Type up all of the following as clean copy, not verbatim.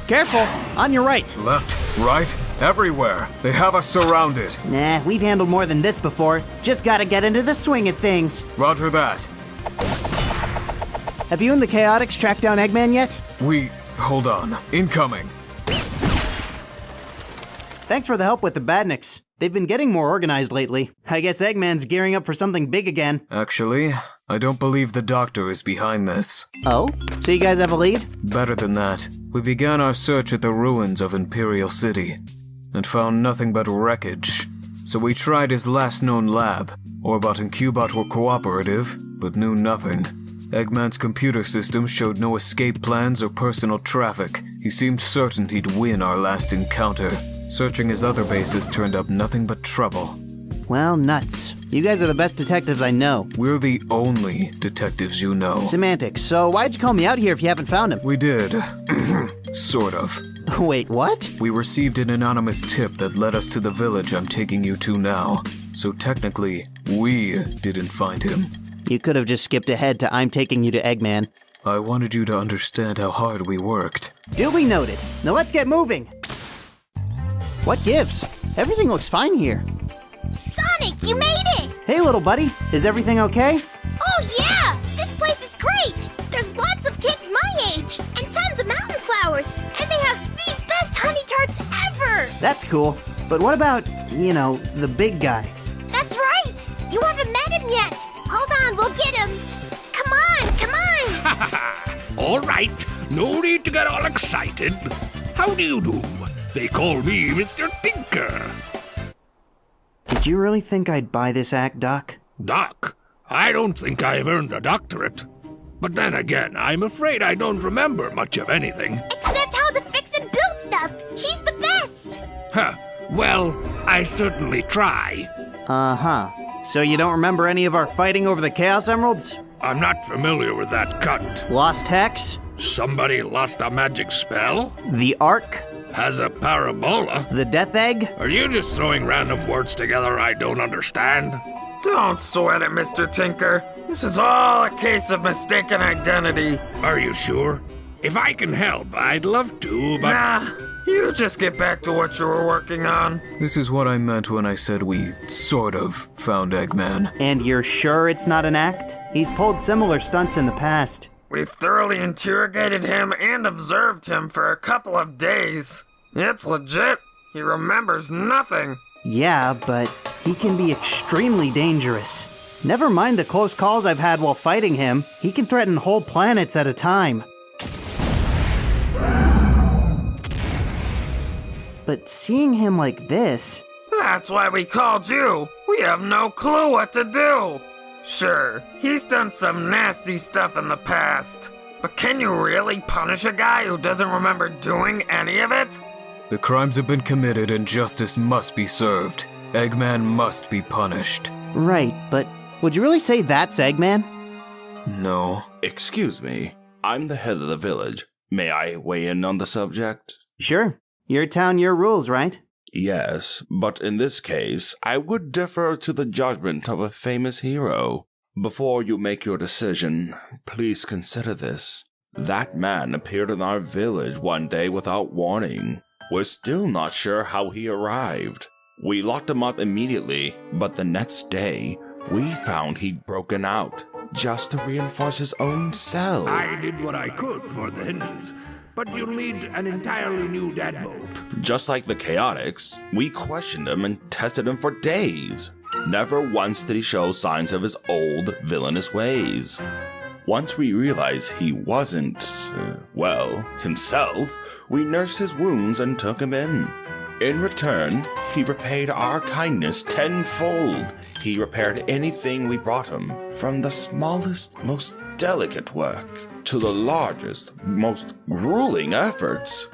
Careful, on your right. Left, right, everywhere. They have us surrounded. Nah, we've handled more than this before. Just gotta get into the swing of things. Roger that. Have you and the Chaotix tracked down Eggman yet? Hold on. Incoming. Thanks for the help with the Badniks. They've been getting more organized lately. I guess Eggman's gearing up for something big again. Actually, I don't believe the Doctor is behind this. Oh? So you guys have a lead? Better than that, we began our search at the ruins of Imperial City and found nothing but wreckage. So we tried his last known lab. Orbot and Cubot were cooperative, but knew nothing. Eggman's computer system showed no escape plans or personal traffic. He seemed certain he'd win our last encounter. Searching his other bases turned up nothing but trouble. Well, nuts. You guys are the best detectives I know. We're the only detectives you know. Semantics, so why'd you call me out here if you haven't found him? We did. Sort of. Wait, what? We received an anonymous tip that led us to the village I'm taking you to now. So technically, we didn't find him. You could have just skipped ahead to I'm taking you to Eggman. I wanted you to understand how hard we worked. Duly noted. Now let's get moving. What gives? Everything looks fine here. Sonic, you made it! Hey, little buddy. Is everything okay? Oh yeah! This place is great! There's lots of kids my age, and tons of mountain flowers, and they have the best honey tarts ever! That's cool. But what about, the big guy? That's right! You haven't met him yet! Hold on, we'll get him! Come on! All right, no need to get all excited. How do you do? They call me Mr. Tinker. Did you really think I'd buy this act, Doc? Doc, I don't think I've earned a doctorate. But then again, I'm afraid I don't remember much of anything. Except how to fix and build stuff! He's the best! Huh, well, I certainly try. Uh-huh. So you don't remember any of our fighting over the Chaos Emeralds? I'm not familiar with that cut. Lost Hex? Somebody lost a magic spell? The Ark? Has a parabola? The Death Egg? Are you just throwing random words together I don't understand? Don't sweat it, Mr. Tinker. This is all a case of mistaken identity. Are you sure? If I can help, I'd love to, but... Nah, you just get back to what you were working on. This is what I meant when I said we sort of found Eggman. And you're sure it's not an act? He's pulled similar stunts in the past. We've thoroughly interrogated him and observed him for a couple of days. It's legit. He remembers nothing. Yeah, but he can be extremely dangerous. Never mind the close calls I've had while fighting him, he can threaten whole planets at a time. But seeing him like this... That's why we called you. We have no clue what to do. Sure, he's done some nasty stuff in the past. But can you really punish a guy who doesn't remember doing any of it? The crimes have been committed and justice must be served. Eggman must be punished. Right, but would you really say that's Eggman? No. Excuse me, I'm the head of the village. May I weigh in on the subject? Sure. Your town, your rules, right? Yes, but in this case, I would defer to the judgment of a famous hero. Before you make your decision, please consider this. That man appeared in our village one day without warning. We're still not sure how he arrived. We locked him up immediately, but the next day, we found he'd broken out, just to reinforce his own cell. I did what I could for the hinges, but you'll need an entirely new deadbolt. Just like the Chaotix, we questioned him and tested him for days. Never once did he show signs of his old, villainous ways. Once we realized he wasn't, himself, we nursed his wounds and took him in. In return, he repaid our kindness tenfold. He repaired anything we brought him, from the smallest, most delicate work to the largest, most grueling efforts.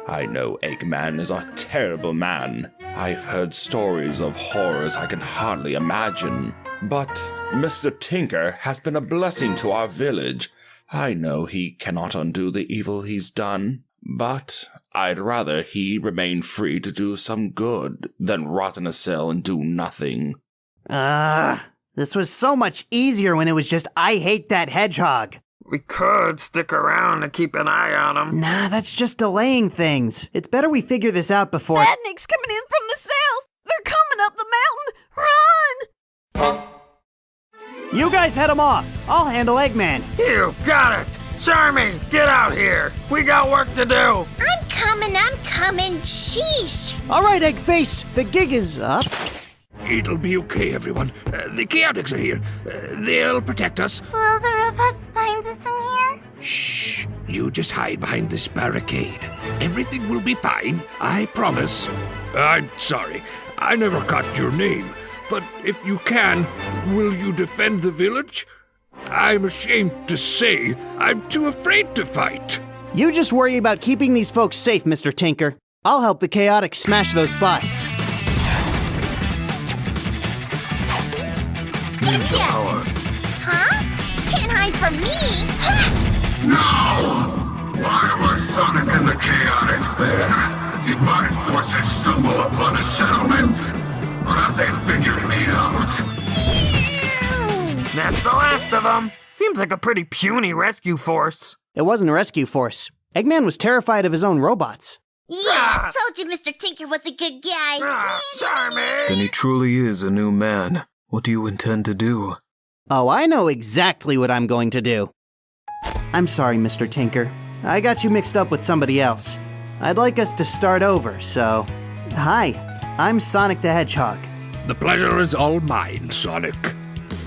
I know Eggman is a terrible man. I've heard stories of horrors I can hardly imagine. But Mr. Tinker has been a blessing to our village. I know he cannot undo the evil he's done, but I'd rather he remain free to do some good than rot in a cell and do nothing. This was so much easier when it was just I hate that hedgehog. We could stick around and keep an eye on him. Nah, that's just delaying things. It's better we figure this out before. Badnik's coming in from the south! They're coming up the mountain! Run! You guys head him off. I'll handle Eggman. You got it! Charmy, get out here! We got work to do! I'm coming. Sheesh. All right, Eggface, the gig is up. It'll be okay, everyone. The Chaotix are here. They'll protect us. Will the robots find us in here? Shh. You just hide behind this barricade. Everything will be fine. I promise. I'm sorry. I never caught your name. But if you can, will you defend the village? I'm ashamed to say, I'm too afraid to fight. You just worry about keeping these folks safe, Mr. Tinker. I'll help the Chaotix smash those bots. Gotcha! Huh? Can't hide from me! Ha! No! Why were Sonic and the Chaotix there? Did my forces stumble upon a settlement? Or have they figured me out? That's the last of them. Seems like a pretty puny rescue force. It wasn't a rescue force. Eggman was terrified of his own robots. Yeah, I told you Mr. Tinker was a good guy. Charmy! Then he truly is a new man. What do you intend to do? Oh, I know exactly what I'm going to do. I'm sorry, Mr. Tinker. I got you mixed up with somebody else. I'd like us to start over, so... Hi, I'm Sonic the Hedgehog. The pleasure is all mine, Sonic.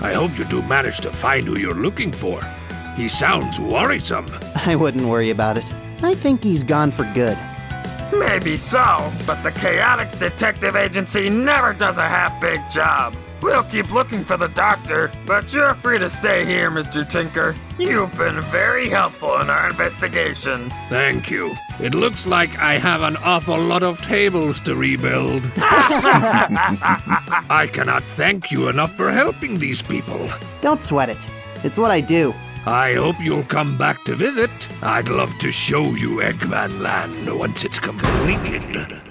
I hope you do manage to find who you're looking for. He sounds worrisome. I wouldn't worry about it. I think he's gone for good. Maybe so, but the Chaotix Detective Agency never does a half-baked job. We'll keep looking for the doctor, but you're free to stay here, Mr. Tinker. You've been very helpful in our investigation. Thank you. It looks like I have an awful lot of tables to rebuild. I cannot thank you enough for helping these people. Don't sweat it. It's what I do. I hope you'll come back to visit. I'd love to show you Eggman Land once it's completed.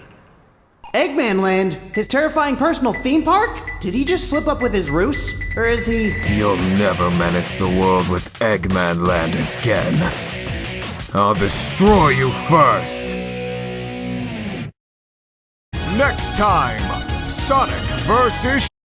Eggman Land? His terrifying personal theme park? Did he just slip up with his ruse? Or is he... You'll never menace the world with Eggman Land again. I'll destroy you first! Next time, Sonic vs.